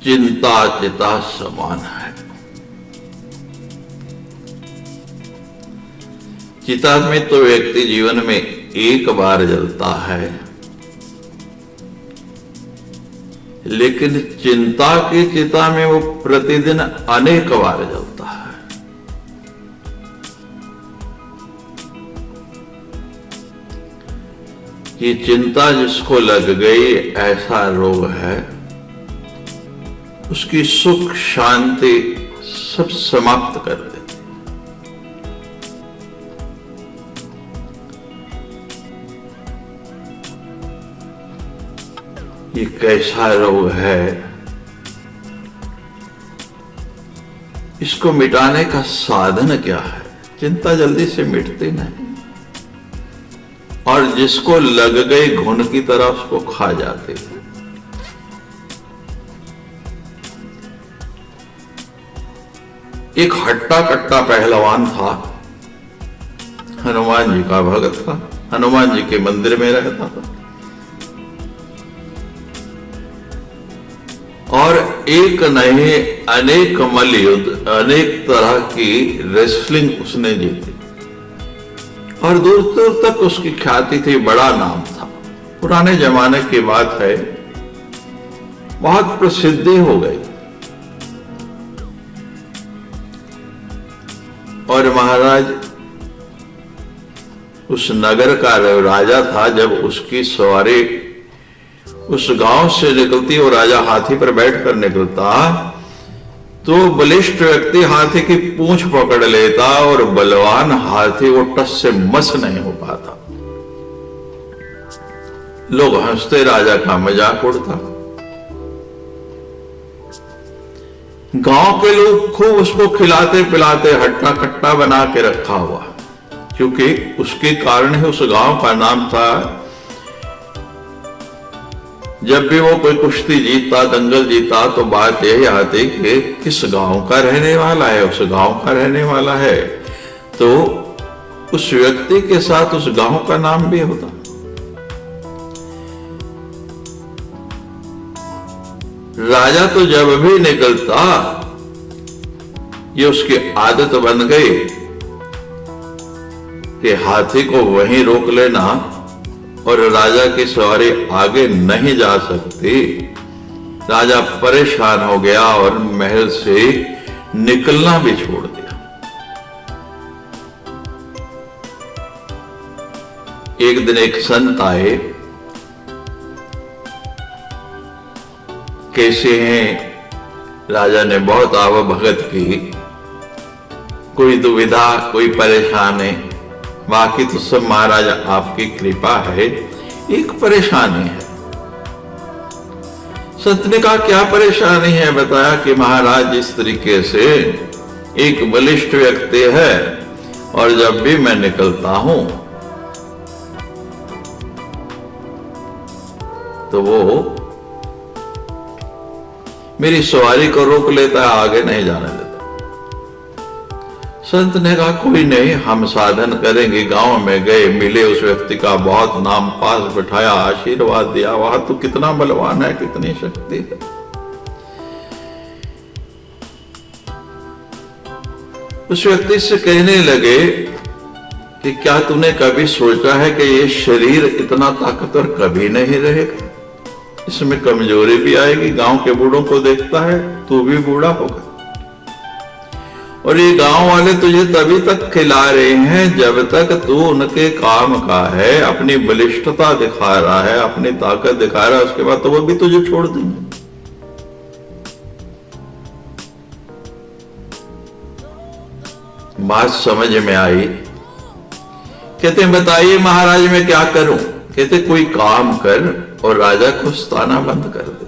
चिंता चिता समान है। चिता में तो व्यक्ति जीवन में एक बार जलता है, लेकिन चिंता की चिता में वो प्रतिदिन अनेक बार जलता है। ये चिंता जिसको लग गई ऐसा रोग है, उसकी सुख शांति सब समाप्त कर देती। ये कैसा रोग है, इसको मिटाने का साधन क्या है? चिंता जल्दी से मिटती नहीं, और जिसको लग गई घुन की तरह उसको खा जाती है। एक हट्टा कट्टा पहलवान था, हनुमान जी का भगत था, हनुमान जी के मंदिर में रहता था, और एक नहीं अनेक मल्ल युद्ध, अनेक तरह की रेसलिंग उसने जीती, और दूर दूर तक उसकी ख्याति थी, बड़ा नाम था। पुराने जमाने की बात है, बहुत प्रसिद्धि हो गई। और महाराज उस नगर का राजा था, जब उसकी सवारी उस गांव से निकलती और राजा हाथी पर बैठकर निकलता, तो बलिष्ठ व्यक्ति हाथी की पूंछ पकड़ लेता और बलवान हाथी वो टस से मस नहीं हो पाता। लोग हंसते, राजा का मजाक उड़ता। गांव के लोग खूब उसको खिलाते पिलाते हट्टा कट्टा बना के रखा हुआ, क्योंकि उसके कारण ही उस गांव का नाम था। जब भी वो कोई कुश्ती जीतता, दंगल जीता, तो बात यही आती कि किस गांव का रहने वाला है, उस गांव का रहने वाला है, तो उस व्यक्ति के साथ उस गांव का नाम भी होता। राजा तो जब भी निकलता, ये उसकी आदत बन गई कि हाथी को वहीं रोक लेना, और राजा की सवारी आगे नहीं जा सकती। राजा परेशान हो गया और महल से निकलना भी छोड़ दिया। एक दिन एक संत आए, कैसे हैं? राजा ने बहुत आवभगत की, कोई दुविधा, कोई परेशानी, बाकी तो सब महाराज आपकी कृपा है, एक परेशानी है। संत ने कहा क्या परेशानी है? बताया कि महाराज इस तरीके से एक बलिष्ठ व्यक्ति है, और जब भी मैं निकलता हूं तो वो मेरी सवारी को रोक लेता है, आगे नहीं जाने देता। संत ने कहा कोई नहीं, हम साधन करेंगे। गांव में गए, मिले उस व्यक्ति का, बहुत नाम, पास बिठाया, आशीर्वाद दिया। वहां तो कितना बलवान है, कितनी शक्ति है। उस व्यक्ति से कहने लगे कि क्या तूने कभी सोचा है कि ये शरीर इतना ताकतवर कभी नहीं रहेगा, इसमें कमजोरी भी आएगी। गांव के बूढ़ों को देखता है, तू भी बूढ़ा होगा, और ये गांव वाले तुझे तभी तक खिला रहे हैं जब तक तू उनके काम का है, अपनी बलिष्ठता दिखा रहा है, अपनी ताकत दिखा रहा है, उसके बाद तो वो भी तुझे छोड़ देंगे। बात समझ में आई। कहते बताइए महाराज मैं क्या करूं? कहते कोई काम कर और राजा को ताना बंद कर दे।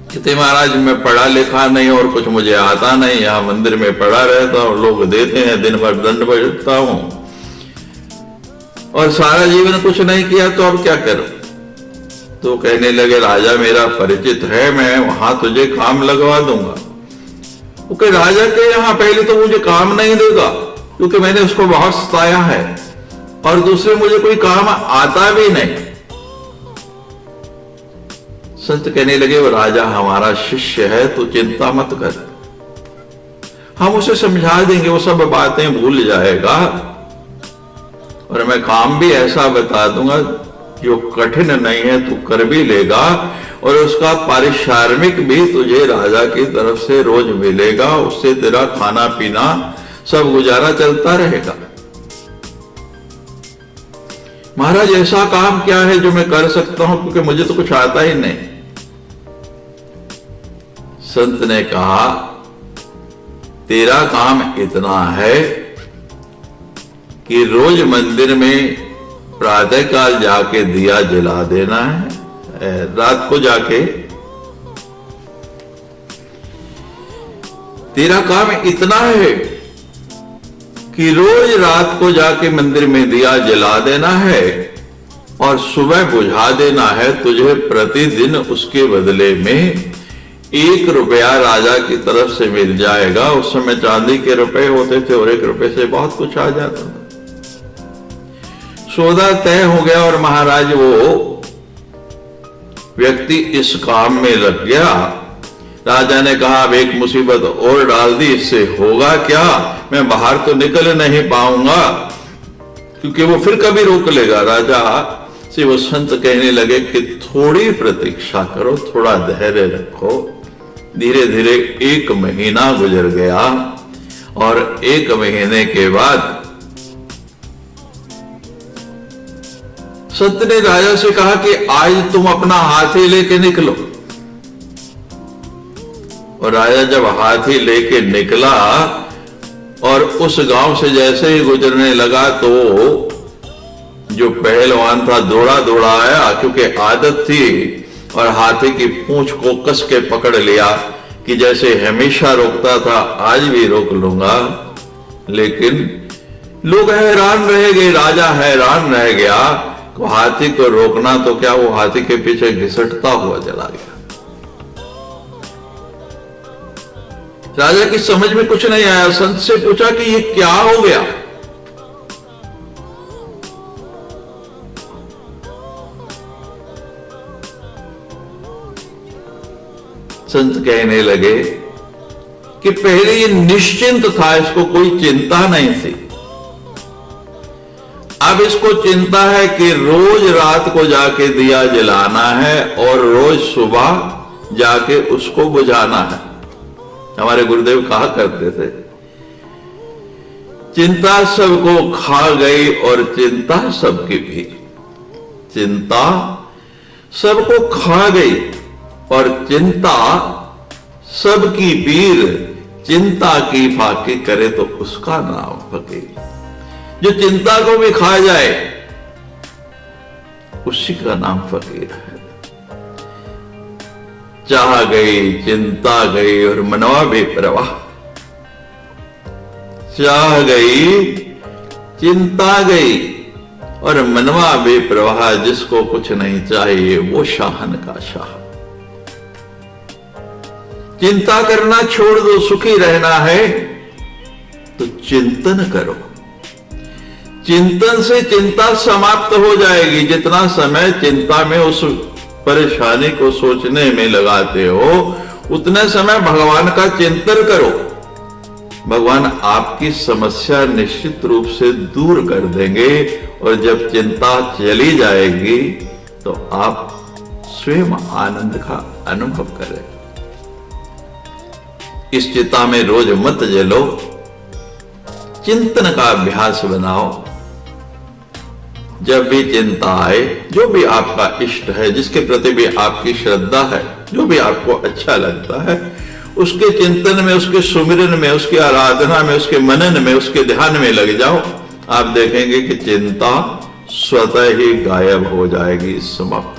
कहते महाराज मैं पढ़ा लिखा नहीं और कुछ मुझे आता नहीं, यहां मंदिर में पढ़ा रहता हूं, लोग देते हैं, दिन भर दंड बजता हूं, और सारा जीवन कुछ नहीं किया, तो अब क्या करूं? तो कहने लगे राजा मेरा परिचित है, मैं वहां तुझे काम लगवा दूंगा। वो कहे राजा के यहां पहले तो मुझे काम नहीं देगा, क्योंकि मैंने उसको बहुत सताया है, और दूसरे मुझे कोई काम आता भी नहीं। संत कहने लगे, वो राजा हमारा शिष्य है, तो चिंता मत कर, हम उसे समझा देंगे, वो सब बातें भूल जाएगा, और मैं काम भी ऐसा बता दूंगा जो कठिन नहीं है, तू कर भी लेगा, और उसका पारिश्रमिक भी तुझे राजा की तरफ से रोज मिलेगा, उससे तेरा खाना पीना सब गुजारा चलता रहेगा। महाराज ऐसा काम क्या है जो मैं कर सकता हूं, क्योंकि मुझे तो कुछ आता ही नहीं। संत ने कहा, तेरा काम इतना है कि रोज मंदिर में प्रातः काल जाके दिया जला देना है, रात को जाके। तेरा काम इतना है कि रोज रात को जाके मंदिर में दिया जला देना है और सुबह बुझा देना है। तुझे प्रतिदिन उसके बदले में 1 रुपया राजा की तरफ से मिल जाएगा। उस समय चांदी के रुपए होते थे और 1 रुपए से बहुत कुछ आ जाता था। सौदा तय हो गया और महाराज वो व्यक्ति इस काम में लग गया। राजा ने कहा, अब एक मुसीबत और डाल दी, इससे होगा क्या, मैं बाहर तो निकल नहीं पाऊंगा, क्योंकि वो फिर कभी रोक लेगा। राजा से वो संत कहने लगे कि थोड़ी प्रतीक्षा करो, थोड़ा धैर्य रखो। धीरे धीरे 1 महीना गुजर गया और 1 महीने के बाद संत ने राजा से कहा कि आज तुम अपना हाथी लेके निकलो। और राजा जब हाथी लेके निकला और उस गांव से जैसे ही गुजरने लगा तो जो पहलवान था दौड़ा दौड़ा आया, क्योंकि आदत थी, और हाथी की पूंछ को कस के पकड़ लिया कि जैसे हमेशा रोकता था आज भी रोक लूंगा। लेकिन लोग हैरान रह गए, राजा हैरान रह गया। तो हाथी को रोकना तो क्या, वो हाथी के पीछे घिसटता हुआ चला गया। राजा की समझ में कुछ नहीं आया। संत से पूछा कि ये क्या हो गया। संत कहने लगे कि पहले ये निश्चिंत था, इसको कोई चिंता नहीं थी। अब इसको चिंता है कि रोज रात को जाके दिया जलाना है और रोज सुबह जाके उसको बुझाना है। हमारे गुरुदेव कहा करते थे, चिंता सबको खा गई और चिंता सबकी भी। चिंता सबको खा गई और चिंता सबकी पीर। चिंता की फाकी करे तो उसका नाम फकीर। जो चिंता को भी खा जाए उसी का नाम फकीर है। चाह गई, चिंता गई और मनवा बेपरवाह। चाह गई, चिंता गई और मनवा बेपरवाह। जिसको कुछ नहीं चाहिए वो शाहन का शाह। चिंता करना छोड़ दो, सुखी रहना है तो चिंतन करो। चिंतन से चिंता समाप्त हो जाएगी। जितना समय चिंता में उस परेशानी को सोचने में लगाते हो, उतने समय भगवान का चिंतन करो। भगवान आपकी समस्या निश्चित रूप से दूर कर देंगे। और जब चिंता चली जाएगी तो आप स्वयं आनंद का अनुभव करें। इस चिंता में रोज मत जलो, चिंतन का अभ्यास बनाओ। जब भी चिंता आए, जो भी आपका इष्ट है, जिसके प्रति भी आपकी श्रद्धा है, जो भी आपको अच्छा लगता है, उसके चिंतन में, उसके सुमिरन में, उसकी आराधना में, उसके मनन में, उसके ध्यान में लग जाओ। आप देखेंगे कि चिंता स्वतः ही गायब हो जाएगी, समाप्त